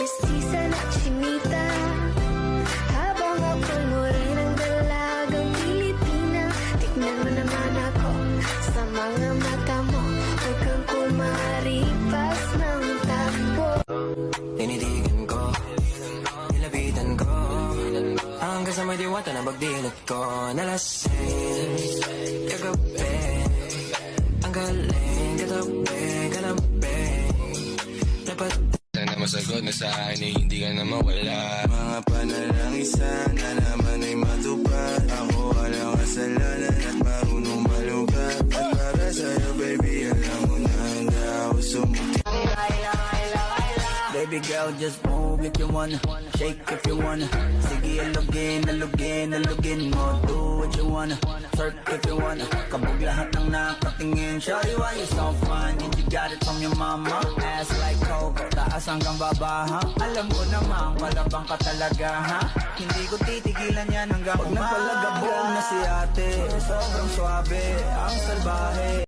mestiza na chinita. Habang ako'y morenang dalagang Pilipina, tignan mo naman ako sa mga mata mo. Huwag kang kumaripas ng takbo. Tinitigan ko, nilapitan ko, hanggang sa may diwata na bagdilot ko. Nalasing, kagabi, ang galing, katabi. Dapat sana masagot na sa akin ay hindi ka na mawala. Mga panalangin sana naman ay matupad. Ako walang kasalanan at marunong malugat. At para sa'yo baby, alam mo na handa ako sumuti. Baby girl, just move if you wanna, shake if you wanna. Sige, alugin mo, do what you wanna, twerk if you wanna. Kabog lahat ng nakatingin. Shawty, why you so fine? And you got it from your mama. Ass like Coco, taas hanggang baba, ha? Alam ko naman, palabang ka talaga, ha? Hindi ko titigilan yan hanggang umaga. Pag napalagabog na si ate, sobrang swabe, ang salbahe.